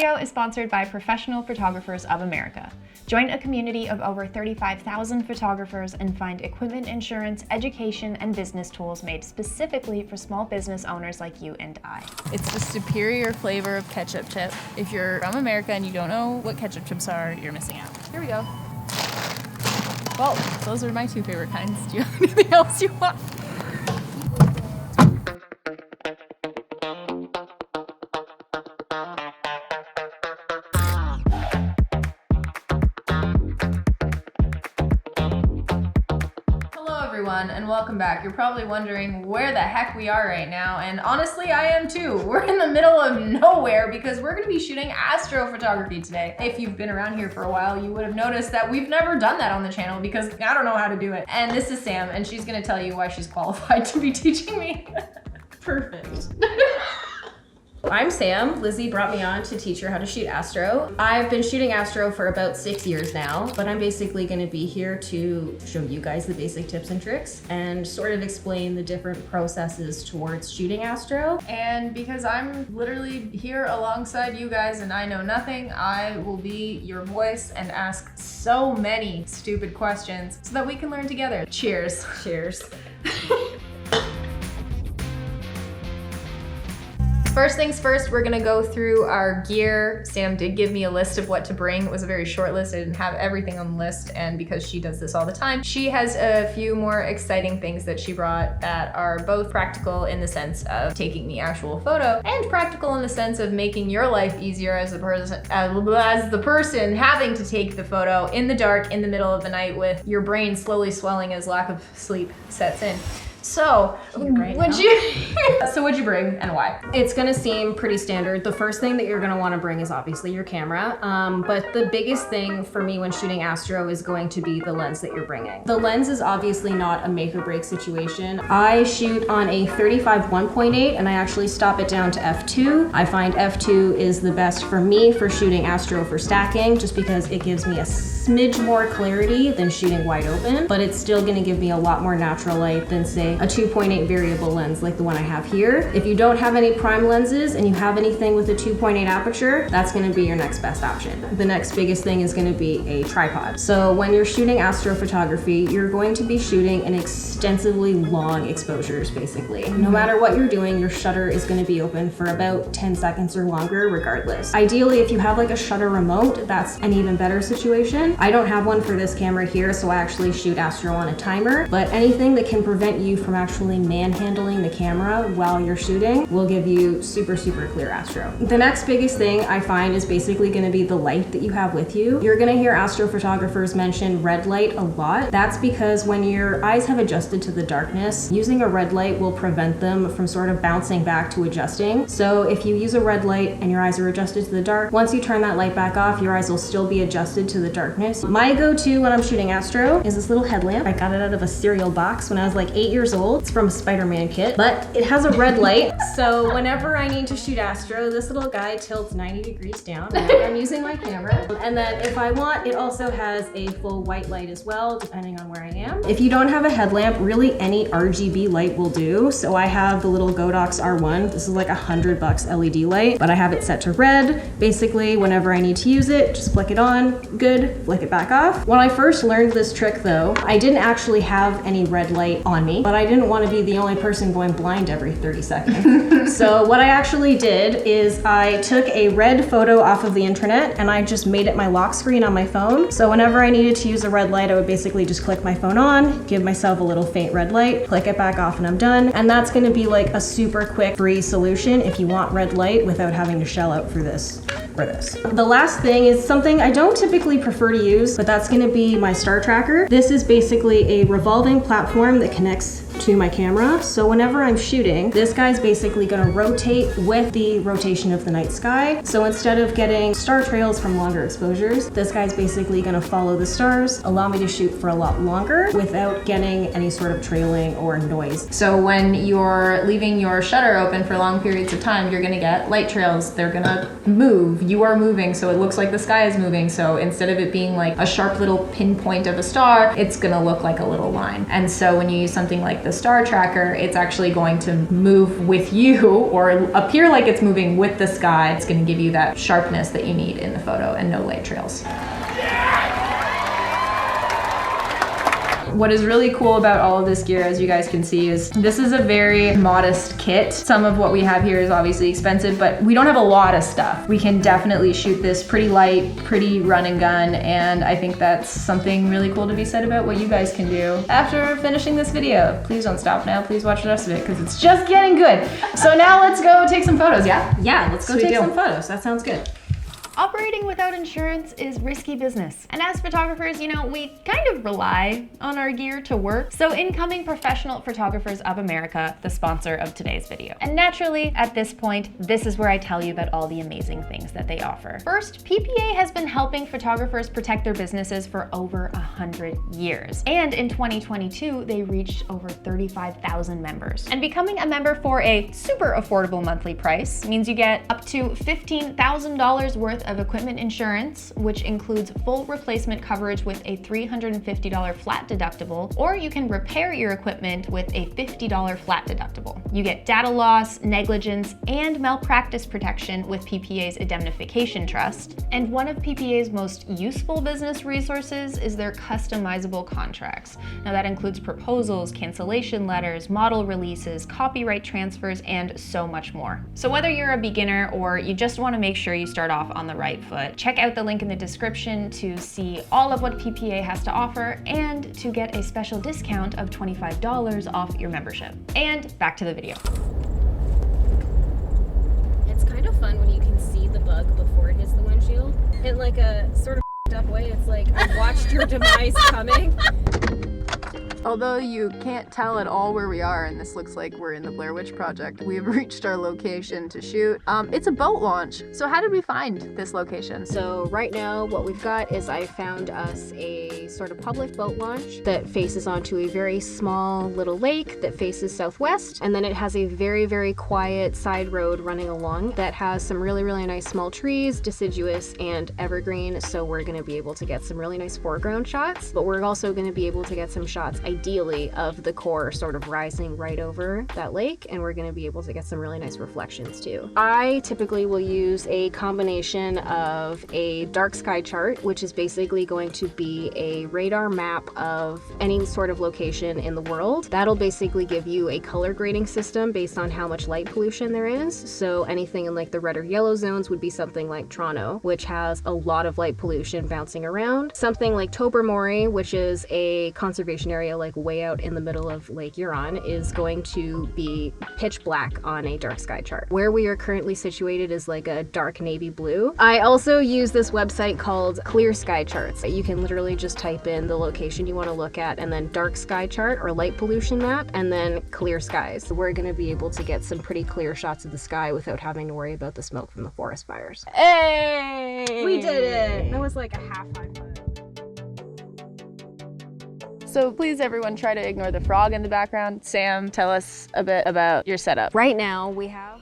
video is sponsored by Professional Photographers of America. Join a community of over 35,000 photographers and find equipment, insurance, education, and business tools made specifically for small business owners like you and I. It's the superior flavor of ketchup chip. If you're from America and you don't know what ketchup chips are, you're missing out. Here we go. Well, those are my two favorite kinds. Do you have anything else you want? And welcome back. You're probably wondering where the heck we are right now, and honestly I am too. We're in the middle of nowhere because we're going to be shooting astrophotography today. If you've been around here for a while, you would have noticed that we've never done that on the channel because I don't know how to do it. And this is Sam, and she's going to tell you why she's qualified to be teaching me. Perfect. I'm Sam. Lizzie brought me on to teach her how to shoot astro. I've been shooting astro for about 6 years now, but I'm basically going to be here to show you guys the basic tips and tricks and sort of explain the different processes towards shooting astro. And because I'm literally here alongside you guys and I know nothing, I will be your voice and ask so many stupid questions so that we can learn together. Cheers. Cheers. First things first, we're gonna go through our gear. Sam did give me a list of what to bring. It was a very short list. I didn't have everything on the list, and because she does this all the time, she has a few more exciting things that she brought that are both practical in the sense of taking the actual photo and practical in the sense of making your life easier as the person having to take the photo in the dark in the middle of the night with your brain slowly swelling as lack of sleep sets in. So, what'd you bring and why? It's gonna seem pretty standard. The first thing that you're gonna wanna bring is obviously your camera, but the biggest thing for me when shooting astro is going to be the lens that you're bringing. The lens is obviously not a make or break situation. I shoot on a 35 1.8 and I actually stop it down to f2. I find f2 is the best for me for shooting astro for stacking, just because it gives me a smidge more clarity than shooting wide open, but it's still gonna give me a lot more natural light than say a 2.8 variable lens like the one I have here. If you don't have any prime lenses and you have anything with a 2.8 aperture, that's gonna be your next best option. The next biggest thing is gonna be a tripod. So when you're shooting astrophotography, you're going to be shooting in extensively long exposures, basically. No matter what you're doing, your shutter is gonna be open for about 10 seconds or longer regardless. Ideally, if you have like a shutter remote, that's an even better situation. I don't have one for this camera here, so I actually shoot astro on a timer, but anything that can prevent you from actually manhandling the camera while you're shooting will give you super clear astro. The next biggest thing I find is basically going to be the light that you have with you. You're going to hear astrophotographers mention red light a lot. That's because when your eyes have adjusted to the darkness, using a red light will prevent them from sort of bouncing back to adjusting. So if you use a red light and your eyes are adjusted to the dark, once you turn that light back off, your eyes will still be adjusted to the darkness. My go-to when I'm shooting astro is this little headlamp. I got it out of a cereal box when I was like 8 years old. It's from a Spider-Man kit, but it has a red light. So whenever I need to shoot astro, this little guy tilts 90 degrees down whenever I'm using my camera. And then if I want, it also has a full white light as well, depending on where I am. If you don't have a headlamp, really any RGB light will do. So I have the little Godox R1. This is like $100 LED light, but I have it set to red. Basically, whenever I need to use it, just flick it on, good, flick it back off. When I first learned this trick though, I didn't actually have any red light on me, but I didn't want to be the only person going blind every 30 seconds. So what I actually did is I took a red photo off of the internet and I just made it my lock screen on my phone. So whenever I needed to use a red light, I would basically just click my phone on, give myself a little faint red light, click it back off, and I'm done. And that's going to be like a super quick free solution if you want red light without having to shell out for this. The last thing is something I don't typically prefer to use, but that's going to be my star tracker. This is basically a revolving platform that connects to my camera. So whenever I'm shooting, this guy's basically going to rotate with the rotation of the night sky. So instead of getting star trails from longer exposures, this guy's basically going to follow the stars, allow me to shoot for a lot longer without getting any sort of trailing or noise. So when you're leaving your shutter open for long periods of time, you're going to get light trails. They're going to move. You are moving, so it looks like the sky is moving. So instead of it being like a sharp little pinpoint of a star, it's going to look like a little line. And so when you use something like this a star tracker, it's actually going to move with you or appear like it's moving with the sky. It's gonna give you that sharpness that you need in the photo and no light trails. What is really cool about all of this gear, as you guys can see, is this is a very modest kit. Some of what we have here is obviously expensive, but we don't have a lot of stuff. We can definitely shoot this pretty light, pretty run and gun, and I think that's something really cool to be said about what you guys can do after finishing this video. Please don't stop now. Please watch the rest of it because it's just getting good. So now let's go take some photos, yeah? Yeah, let's go take some photos. That sounds good. Operating without insurance is risky business. And as photographers, you know, we kind of rely on our gear to work. So Incoming Professional Photographers of America, the sponsor of today's video. And naturally, at this point, this is where I tell you about all the amazing things that they offer. First, PPA has been helping photographers protect their businesses for over 100 years. And in 2022, they reached over 35,000 members. And becoming a member for a super affordable monthly price means you get up to $15,000 worth of equipment insurance, which includes full replacement coverage with a $350 flat deductible, or you can repair your equipment with a $50 flat deductible. You get data loss, negligence, and malpractice protection with PPA's indemnification trust. And one of PPA's most useful business resources is their customizable contracts. Now that includes proposals, cancellation letters, model releases, copyright transfers, and so much more. So whether you're a beginner or you just want to make sure you start off on the right foot, check out the link in the description to see all of what PPA has to offer and to get a special discount of $25 off your membership. And back to the video. It's kind of fun when you can see the bug before it hits the windshield. In like a sort of up way, it's like I watched your demise coming. Although you can't tell at all where we are, and this looks like we're in the Blair Witch Project, we've reached our location to shoot. It's a boat launch. So how did we find this location? So right now what we've got is I found us a sort of public boat launch that faces onto a very small little lake that faces southwest, and then it has a very, very quiet side road running along that has some really, really nice small trees, deciduous and evergreen. So we're going to be able to get some really nice foreground shots, but we're also going to be able to get some shots ideally of the core sort of rising right over that lake, and we're going to be able to get some really nice reflections too. I typically will use a combination of a dark sky chart, which is basically going to be a radar map of any sort of location in the world. That'll basically give you a color grading system based on how much light pollution there is. So anything in like the red or yellow zones would be something like Toronto, which has a lot of light pollution bouncing around. Something like Tobermory, which is a conservation area like way out in the middle of Lake Huron, is going to be pitch black on a dark sky chart. Where we are currently situated is like a dark navy blue. I also use this website called Clear Sky Charts. You can literally just type in the location you want to look at and then dark sky chart or light pollution map and then clear skies. So we're going to be able to get some pretty clear shots of the sky without having to worry about the smoke from the forest fires. Hey! We did it! That was like a half high five. So please everyone try to ignore the frog in the background. Sam, tell us a bit about your setup. Right now we have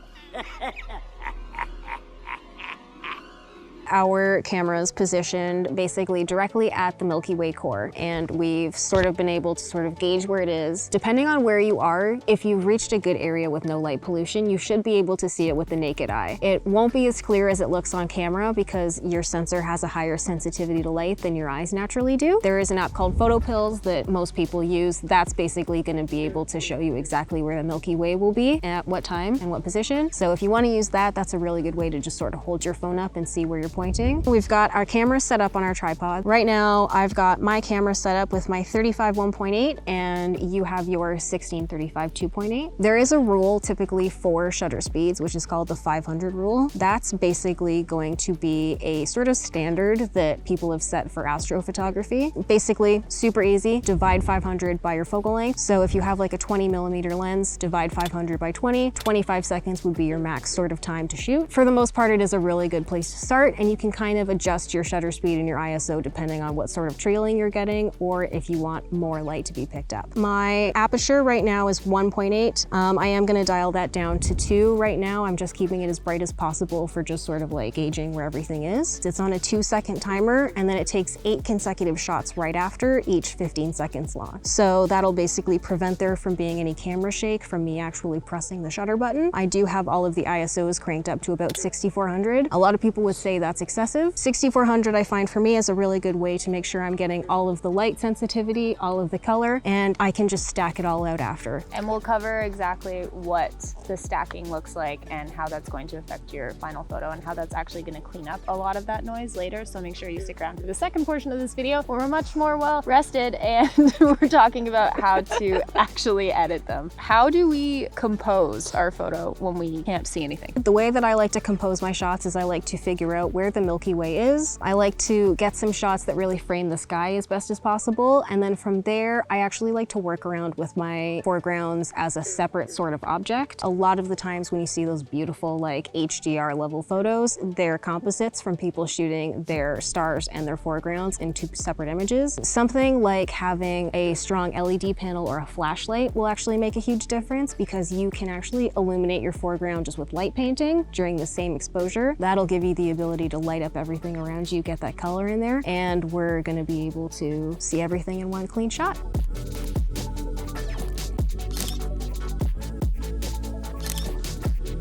our cameras positioned basically directly at the Milky Way core, and we've sort of been able to sort of gauge where it is. Depending on where you are, if you've reached a good area with no light pollution, you should be able to see it with the naked eye. It won't be as clear as it looks on camera because your sensor has a higher sensitivity to light than your eyes naturally do. There is an app called Photo Pills that most people use. That's basically going to be able to show you exactly where the Milky Way will be, at what time and what position. So if you want to use that, that's a really good way to just sort of hold your phone up and see where you're pointing. We've got our cameras set up on our tripod. Right now, I've got my camera set up with my 35 1.8 and you have your 1635 2.8. There is a rule typically for shutter speeds, which is called the 500 rule. That's basically going to be a sort of standard that people have set for astrophotography. Basically, super easy. Divide 500 by your focal length. So if you have like a 20mm lens, divide 500 by 20, 25 seconds would be your max sort of time to shoot. For the most part, it is a really good place to start, and you can kind of adjust your shutter speed and your ISO depending on what sort of trailing you're getting, or if you want more light to be picked up. My aperture right now is 1.8. I am gonna dial that down to 2 right now. I'm just keeping it as bright as possible for just sort of like gauging where everything is. It's on a 2-second timer, and then it takes 8 consecutive shots right after, each 15 seconds long. So that'll basically prevent there from being any camera shake from me actually pressing the shutter button. I do have all of the ISOs cranked up to about 6400. A lot of people would say that's excessive. 6400 I find for me is a really good way to make sure I'm getting all of the light sensitivity, all of the color, and I can just stack it all out after. And we'll cover exactly what the stacking looks like and how that's going to affect your final photo and how that's actually going to clean up a lot of that noise later. So make sure you stick around for the second portion of this video where we're much more well rested and we're talking about how to actually edit them. How do we compose our photo when we can't see anything? The way that I like to compose my shots is I like to figure out where the Milky Way is. I like to get some shots that really frame the sky as best as possible, and then from there I actually like to work around with my foregrounds as a separate sort of object. A lot of the times when you see those beautiful like HDR level photos, they're composites from people shooting their stars and their foregrounds in 2 separate images. Something like having a strong LED panel or a flashlight will actually make a huge difference, because you can actually illuminate your foreground just with light painting during the same exposure. That'll give you the ability to light up everything around you, get that color in there, and we're gonna be able to see everything in one clean shot.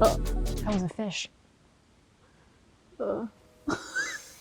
Oh, that was a fish.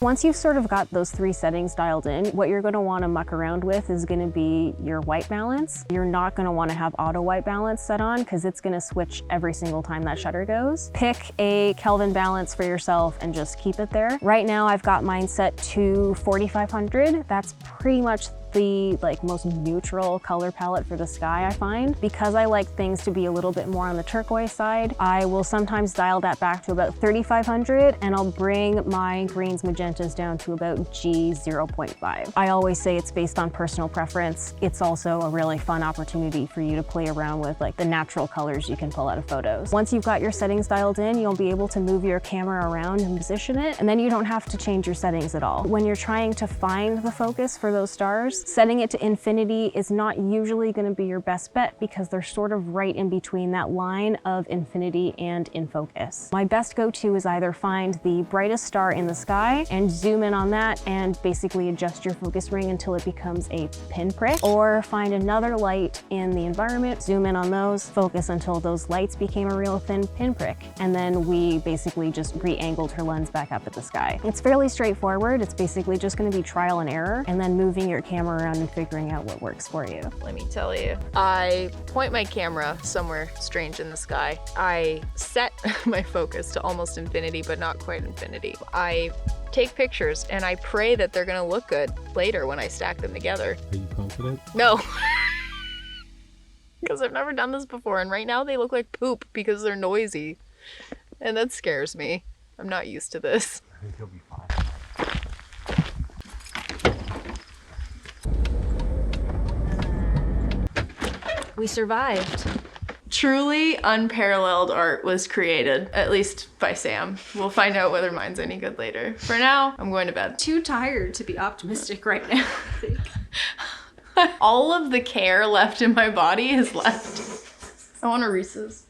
Once you've sort of got those 3 settings dialed in, what you're gonna wanna muck around with is gonna be your white balance. You're not gonna wanna have auto white balance set on, because it's gonna switch every single time that shutter goes. Pick a Kelvin balance for yourself and just keep it there. Right now I've got mine set to 4500. That's pretty much the most neutral color palette for the sky, I find. Because I like things to be a little bit more on the turquoise side, I will sometimes dial that back to about 3500, and I'll bring my greens, magentas down to about G0.5. I always say it's based on personal preference. It's also a really fun opportunity for you to play around with the natural colors you can pull out of photos. Once you've got your settings dialed in, you'll be able to move your camera around and position it, and then you don't have to change your settings at all. When you're trying to find the focus for those stars, setting it to infinity is not usually going to be your best bet, because they're sort of right in between that line of infinity and in focus. My best go-to is either find the brightest star in the sky and zoom in on that and basically adjust your focus ring until it becomes a pinprick, or find another light in the environment, zoom in on those, focus until those lights became a real thin pinprick, and then we basically just re-angled her lens back up at the sky. It's fairly straightforward. It's basically just going to be trial and error, and then moving your camera around and figuring out what works for you. Let me tell you, I point my camera somewhere strange in the sky. I set my focus to almost infinity, but not quite infinity. I take pictures and I pray that they're gonna look good later when I stack them together. Are you confident? No. Because I've never done this before, and right now they look like poop because they're noisy. And that scares me. I'm not used to this. I think you'll be fine. We survived. Truly unparalleled art was created, at least by Sam. We'll find out whether mine's any good later. For now, I'm going to bed. Too tired to be optimistic right now, I think. All of the care left in my body is left. I want a Reese's.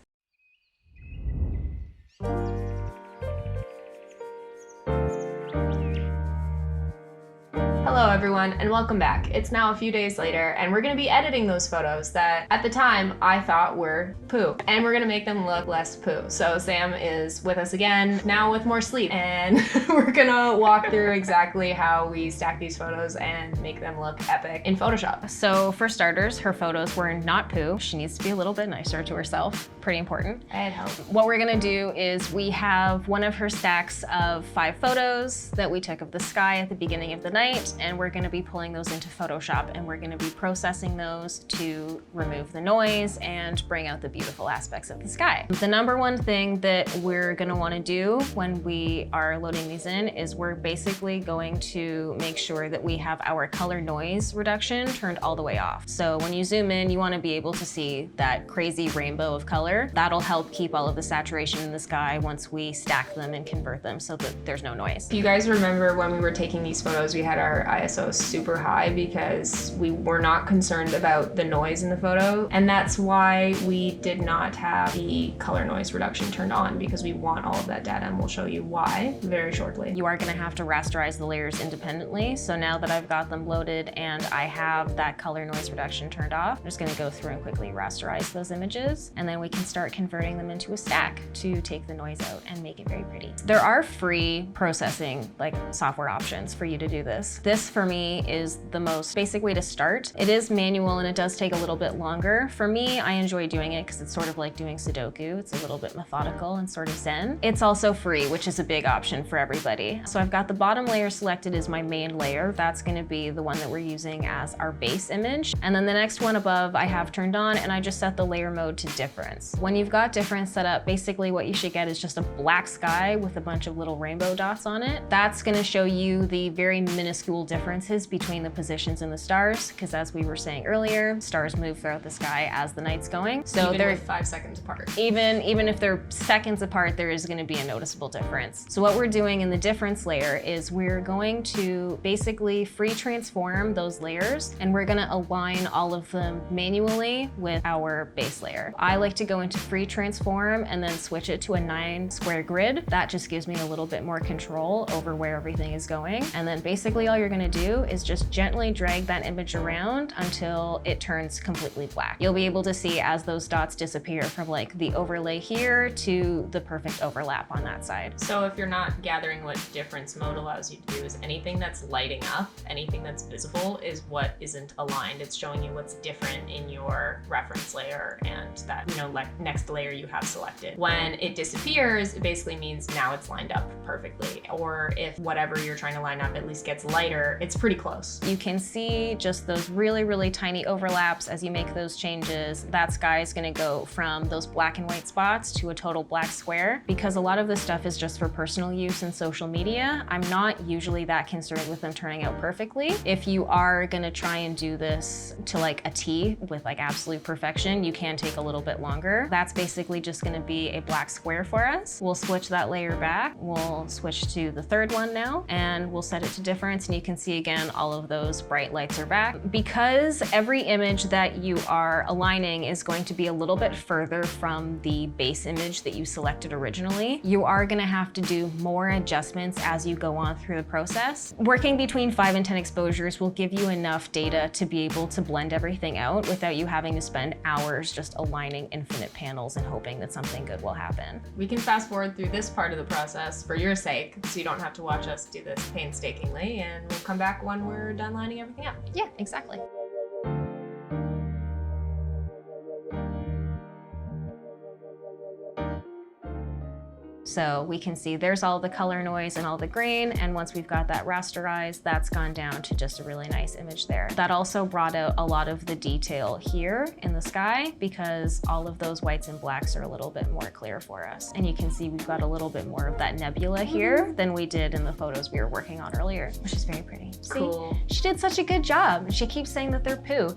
Hello everyone, and welcome back. It's now a few days later, and we're gonna be editing those photos that at the time I thought were poo, and we're gonna make them look less poo. So Sam is with us again, now with more sleep, and we're gonna walk through exactly how we stack these photos and make them look epic in Photoshop. So for starters, her photos were not poo. She needs to be a little bit nicer to herself. Pretty important. I had help. What we're gonna do is we have one of her stacks of 5 photos that we took of the sky at the beginning of the night, and we're gonna be pulling those into Photoshop, and we're gonna be processing those to remove the noise and bring out the beautiful aspects of the sky. The number one thing that we're gonna wanna do when we are loading these in is we're basically going to make sure that we have our color noise reduction turned all the way off. So when you zoom in, you wanna be able to see that crazy rainbow of color together. That'll help keep all of the saturation in the sky once we stack them and convert them so that there's no noise. If you guys remember when we were taking these photos, we had our ISO super high because we were not concerned about the noise in the photo. And that's why we did not have the color noise reduction turned on, because we want all of that data, and we'll show you why very shortly. You are going to have to rasterize the layers independently. So now that I've got them loaded and I have that color noise reduction turned off, I'm just going to go through and quickly rasterize those images, and then we can start converting them into a stack to take the noise out and make it very pretty. There are free processing software options for you to do this. This for me is the most basic way to start. It is manual and it does take a little bit longer. For me, I enjoy doing it because it's sort of like doing Sudoku. It's a little bit methodical and sort of zen. It's also free, which is a big option for everybody. So I've got the bottom layer selected as my main layer. That's going to be the one that we're using as our base image. And then the next one above I have turned on, and I just set the layer mode to difference. When you've got difference set up, basically what you should get is just a black sky with a bunch of little rainbow dots on it. That's going to show you the very minuscule differences between the positions in the stars, because as we were saying earlier, stars move throughout the sky as the night's going. So even they're with 5 seconds apart. Even if they're seconds apart, there is going to be a noticeable difference. So what we're doing in the difference layer is we're going to basically free transform those layers, and we're going to align all of them manually with our base layer. I like to go into free transform and then switch it to a 9 square grid. That just gives me a little bit more control over where everything is going. And then basically all you're going to do is just gently drag that image around until it turns completely black. You'll be able to see as those dots disappear from the overlay here to the perfect overlap on that side. So if you're not gathering, what difference mode allows you to do is anything that's lighting up, anything that's visible is what isn't aligned. It's showing you what's different in your reference layer and that, next layer you have selected. When it disappears, it basically means now it's lined up perfectly. Or if whatever you're trying to line up at least gets lighter, it's pretty close. You can see just those really, really tiny overlaps as you make those changes. That sky is going to go from those black and white spots to a total black square. Because a lot of this stuff is just for personal use and social media, I'm not usually that concerned with them turning out perfectly. If you are going to try and do this to a T with absolute perfection, you can take a little bit longer. That's basically just going to be a black square for us. We'll switch that layer back. We'll switch to the third one now, and we'll set it to difference, and you can see again all of those bright lights are back. Because every image that you are aligning is going to be a little bit further from the base image that you selected originally, you are going to have to do more adjustments as you go on through the process. Working between 5 and 10 exposures will give you enough data to be able to blend everything out without you having to spend hours just aligning infinite panels and hoping that something good will happen. We can fast forward through this part of the process for your sake, so you don't have to watch us do this painstakingly, and we'll come back when we're done lining everything up. Yeah, exactly. So we can see there's all the color noise and all the grain, and once we've got that rasterized, that's gone down to just a really nice image there. That also brought out a lot of the detail here in the sky because all of those whites and blacks are a little bit more clear for us. And you can see we've got a little bit more of that nebula here than we did in the photos we were working on earlier, which is very pretty. Cool. See? She did such a good job. She keeps saying that they're poo.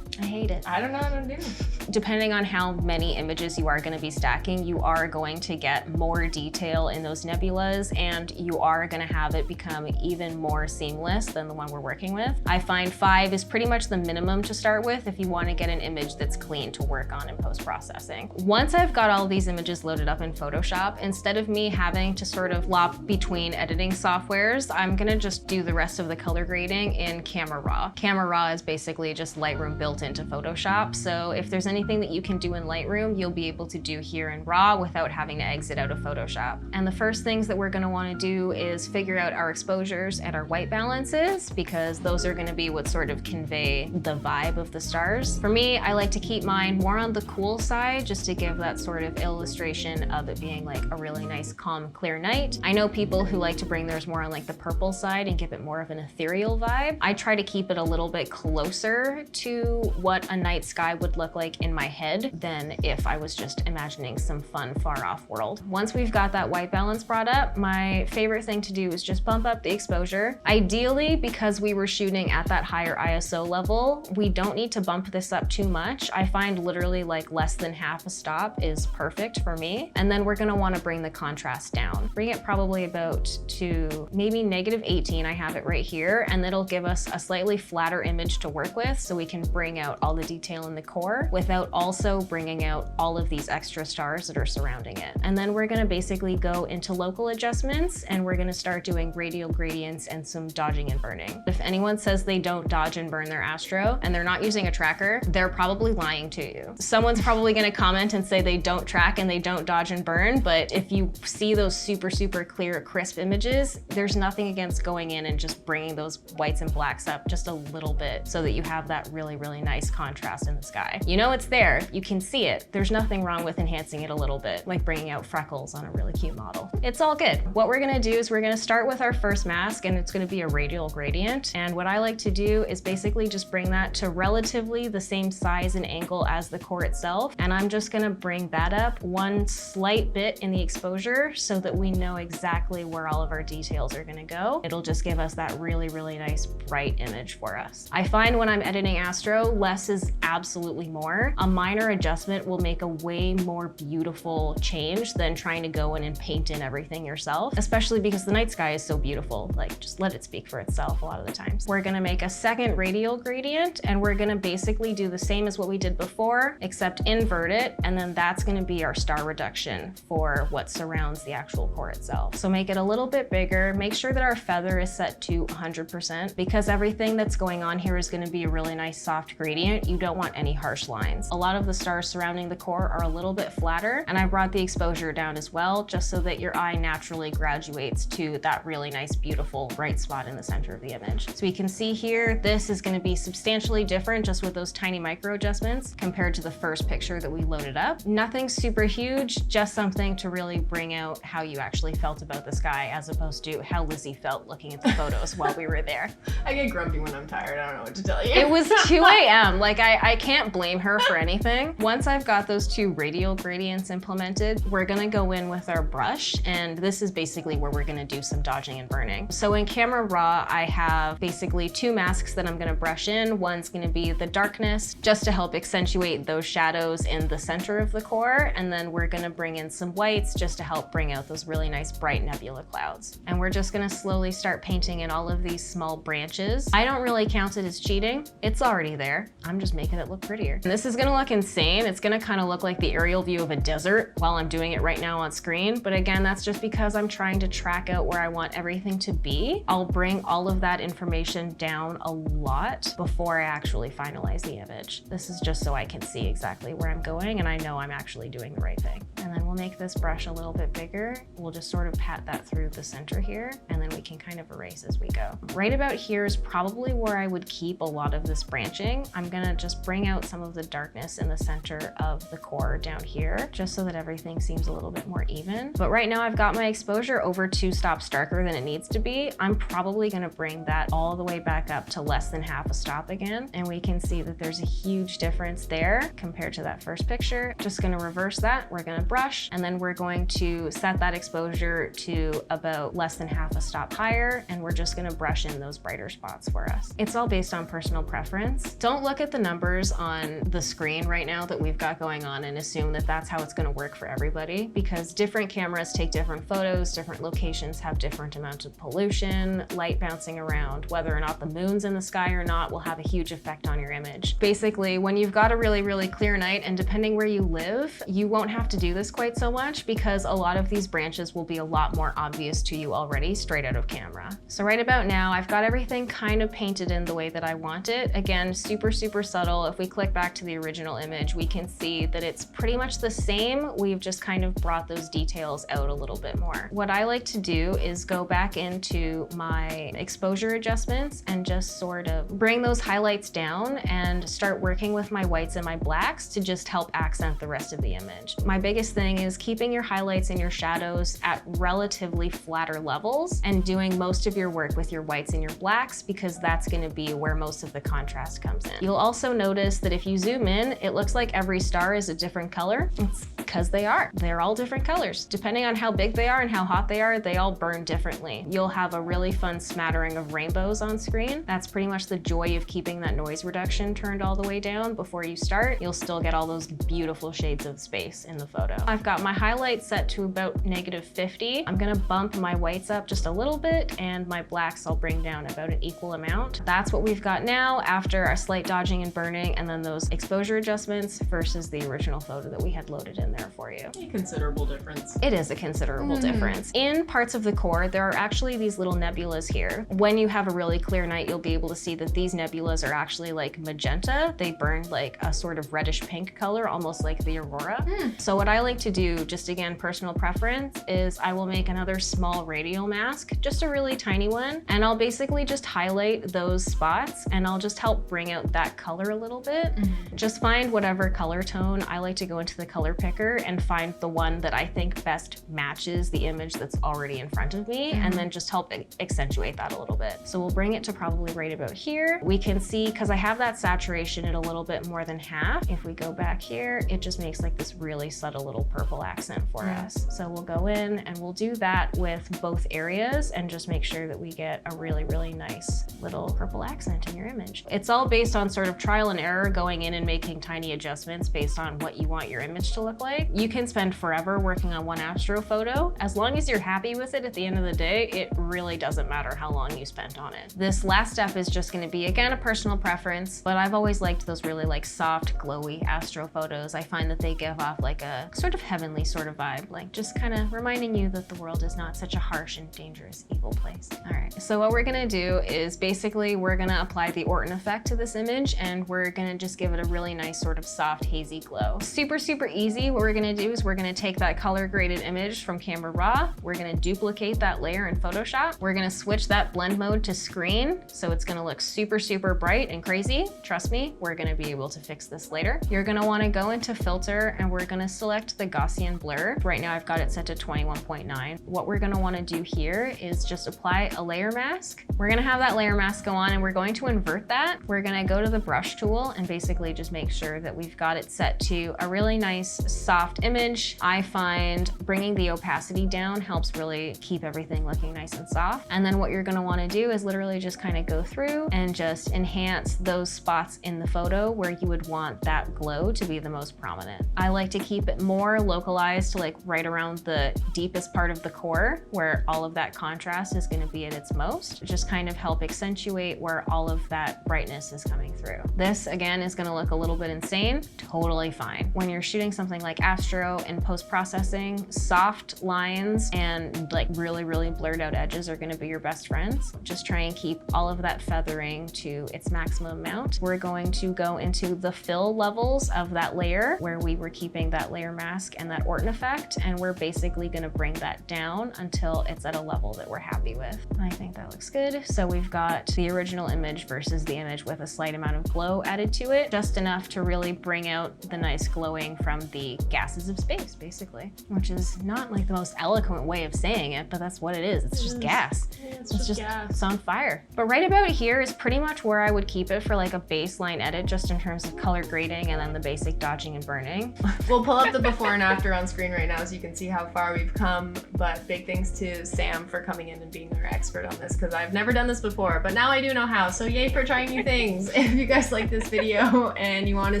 I hate it. I don't know what to do. Depending on how many images you are going to be stacking, you are going to get more detail in those nebulas, and you are going to have it become even more seamless than the one we're working with. I find 5 is pretty much the minimum to start with if you want to get an image that's clean to work on in post-processing. Once I've got all these images loaded up in Photoshop, instead of me having to sort of flop between editing softwares, I'm going to just do the rest of the color grading in Camera Raw. Camera Raw is basically just Lightroom built into Photoshop, so if there's anything that you can do in Lightroom, you'll be able to do here in RAW without having to exit out of Photoshop. And the first things that we're going to want to do is figure out our exposures and our white balances, because those are going to be what sort of convey the vibe of the stars. For me, I like to keep mine more on the cool side, just to give that sort of illustration of it being like a really nice, calm, clear night. I know people who like to bring theirs more on like the purple side and give it more of an ethereal vibe. I try to keep it a little bit closer to what a night sky would look like in my head than if I was just imagining some fun, far off world. Once we've got that white balance brought up, my favorite thing to do is just bump up the exposure. Ideally, because we were shooting at that higher ISO level, we don't need to bump this up too much. I find literally like less than half a stop is perfect for me. And then we're gonna wanna bring the contrast down. Bring it probably about to maybe -18, I have it right here, and it'll give us a slightly flatter image to work with so we can bring out all the detail in the core without also bringing out all of these extra stars that are surrounding it. And then we're gonna basically go into local adjustments, and we're gonna start doing radial gradients and some dodging and burning. If anyone says they don't dodge and burn their Astro and they're not using a tracker, they're probably lying to you. Someone's probably gonna comment and say they don't track and they don't dodge and burn, but if you see those super, super clear, crisp images, there's nothing against going in and just bringing those whites and blacks up just a little bit so that you have that really, really nice contrast in the sky. You know it's there, you can see it. There's nothing wrong with enhancing it a little bit, like bringing out freckles on a really cute model. It's all good. What we're gonna do is we're gonna start with our first mask, and it's gonna be a radial gradient. And what I like to do is basically just bring that to relatively the same size and angle as the core itself. And I'm just gonna bring that up one slight bit in the exposure so that we know exactly where all of our details are gonna go. It'll just give us that really, really nice bright image for us. I find when I'm editing Astro, less is absolutely more. A minor adjustment will make a way more beautiful change than trying to go in and paint in everything yourself, especially because the night sky is so beautiful. Like, just let it speak for itself a lot of the times. We're gonna make a second radial gradient, and we're gonna basically do the same as what we did before, except invert it, and then that's gonna be our star reduction for what surrounds the actual core itself. So make it a little bit bigger, make sure that our feather is set to 100%, because everything that's going on here is gonna be a really nice soft gradient. You don't want any harsh lines. A lot of the stars surrounding the core are a little bit flatter, and I brought the exposure down as well, just so that your eye naturally graduates to that really nice, beautiful, bright spot in the center of the image. So you can see here, this is gonna be substantially different just with those tiny micro adjustments compared to the first picture that we loaded up. Nothing super huge, just something to really bring out how you actually felt about the sky as opposed to how Lizzie felt looking at the photos while we were there. I get grumpy when I'm tired, I don't know what to tell you. It was 2 a.m. Like, I can't blame her for anything. Once I've got those 2 radial gradients implemented, we're gonna go in with our brush, and this is basically where we're gonna do some dodging and burning. So in Camera Raw, I have basically 2 masks that I'm gonna brush in. One's gonna be the darkness, just to help accentuate those shadows in the center of the core, and then we're gonna bring in some whites just to help bring out those really nice bright nebula clouds. And we're just gonna slowly start painting in all of these small branches. I don't really count it as cheating. It's already there. I'm just making it look prettier. And this is gonna look insane. It's gonna kind of look like the aerial view of a desert while I'm doing it right now on screen. But again, that's just because I'm trying to track out where I want everything to be. I'll bring all of that information down a lot before I actually finalize the image. This is just so I can see exactly where I'm going and I know I'm actually doing the right thing. And then we'll make this brush a little bit bigger. We'll just sort of pat that through the center here, and then we can kind of erase as we go. Right about here is probably where I would keep a lot of this branching. I'm gonna just bring out some of the darkness in the center of the core down here, just so that everything seems a little bit more even. But right now I've got my exposure over 2 stops darker than it needs to be. I'm probably gonna bring that all the way back up to less than half a stop again. And we can see that there's a huge difference there compared to that first picture. Just gonna reverse that. We're gonna brush, and then we're going to set that exposure to about less than half a stop higher, and we're just gonna brush in those brighter spots for us. It's all based on personal preference. Don't look at the numbers on the screen right now that we've got going on and assume that that's how it's gonna work for everybody, because different cameras take different photos, different locations have different amounts of pollution, light bouncing around, whether or not the moon's in the sky or not will have a huge effect on your image. Basically, when you've got a really, really clear night, and depending where you live, you won't have to do this quite so much because a lot of these branches will be a lot more obvious to you already straight out of camera. So right about now, I've got everything kind of painted in the way that I want it. Again, super, super subtle. If we click back to the original image, we can see that it's pretty much the same. We've just kind of brought those details out a little bit more. What I like to do is go back into my exposure adjustments and just sort of bring those highlights down and start working with my whites and my blacks to just help accent the rest of the image. My biggest thing is keeping your highlights and your shadows at relatively flatter levels and doing most of your work with your whites and your blacks, because that's going to be where most of the contrast comes in. You'll also notice that if you zoom in, it looks like every star is a different color. It's because they are. They're all different colors. Depending on how big they are and how hot they all burn differently. You'll have a really fun smattering of rainbows on screen. That's pretty much the joy of keeping that noise reduction turned all the way down before you start. You'll still get all those beautiful shades of space in the photo. I've got my highlights set to about -50. I'm gonna bump my whites up just a little bit and my blacks I'll bring down about an equal amount. That's what we've got now after a slight dodging and burning and then those exposure adjustments versus the original photo that we had loaded in there for you. A considerable difference. It is a considerable difference. In parts of the core, there are actually these little nebulas here. When you have a really clear night, you'll be able to see that these nebulas are actually like magenta. They burn like a sort of reddish pink color, almost like the aurora. So what I like to do, just again, personal preference, is I will make another small radial mask, just a really tiny one, and I'll basically just highlight those spots and I'll just help bring out that color a little bit. Just find whatever color tone. I like to go into the color picker and find the one that I think best matches the image that's already in front of me and then just help accentuate that a little bit. So we'll bring it to probably right about here. We can see, because I have that saturation at a little bit more than half, if we go back here, it just makes like this really subtle little purple accent for us. So we'll go in and we'll do that with both areas and just make sure that we get a really, really nice little purple accent in your image. It's all based on sort of trial and error, going in and making tiny adjustments based on what you want your image to look like. You can spend forever working on one ASTRO photo. As long as you're happy with it at the end of the day, it really doesn't matter how long you spent on it. This last step is just gonna be, again, a personal preference, but I've always liked those really like soft, glowy ASTRO photos. I find that they give off like a sort of heavenly sort of vibe, like just kind of reminding you that the world is not such a harsh and dangerous, evil place. All right, so what we're gonna do is basically we're gonna apply the Orton effect to this image and we're gonna just give it a really nice sort of soft, hazy glow. Super, super easy. What we're gonna do is we're gonna take that color graded image from Camera Raw. We're gonna duplicate that layer in Photoshop. We're gonna switch that blend mode to screen. So it's gonna look super, super bright and crazy. Trust me, we're gonna be able to fix this later. You're gonna wanna go into filter and we're gonna select the Gaussian blur. Right now I've got it set to 21.9. What we're gonna wanna do here is just apply a layer mask. We're gonna have that layer mask go on and we're going to invert that. We're gonna go to the brush tool and basically just make sure that we've got it set to a really nice soft image. I find bringing the opacity down helps really keep everything looking nice and soft. And then what you're gonna wanna do is literally just kind of go through and just enhance those spots in the photo where you would want that glow to be the most prominent. I like to keep it more localized to like right around the deepest part of the core where all of that contrast is gonna be at its most. Just kind of help accentuate where all of that brightness is coming through. This again is gonna look a little bit insane, totally fine. When you're shooting something like ASTRO in post-processing, soft lines and like really, really blurred out edges are gonna be your best friends. Just try and keep all of that feathering to its maximum amount. We're going to go into the fill levels of that layer where we were keeping that layer mask and that Orton effect, and we're basically gonna bring that down until it's at a level that we're happy with. I think that looks good. So we've got the original image versus the image with a slight amount of glow added to it, just enough to really bring out the nice glowing from the gases of space, basically, which is not like the most eloquent way of saying it, but that's what it is. It's just gas. Yeah, It's just gas. it's on fire. But right about here is pretty much where I would keep it for like a baseline edit, just in terms of color grading and then the basic dodging and burning. We'll pull up the before and after on screen right now so you can see how far we've come, but big thanks to Sam for coming in and being our expert on this because I've never done this before, but now I do know how, so yay for trying new things. If you guys like this video and you want to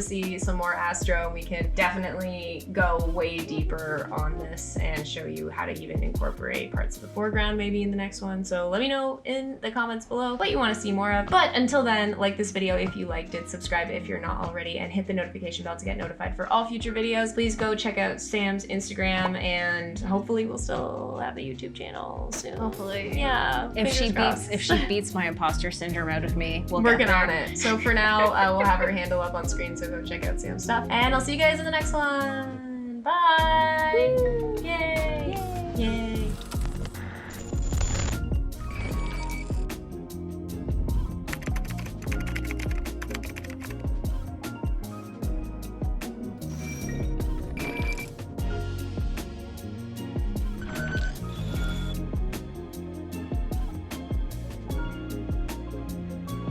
see some more ASTRO, we can definitely go way deeper on this and show you how to even incorporate parts of the foreground maybe in the next one. So let me know in the comments below what you want to see more of. But until then, like this video if you liked it, subscribe if you're not already, and hit the notification bell to get notified for all future videos. Please go check out Sam's Instagram, and hopefully we'll still have the YouTube channel soon. Hopefully. Yeah. If she fingers beats my imposter syndrome out of me, we'll working get there. on it. So for now, we'll have her handle up on screen, so go check out Sam's stuff. And I'll see you guys in the next one. Bye! Yay!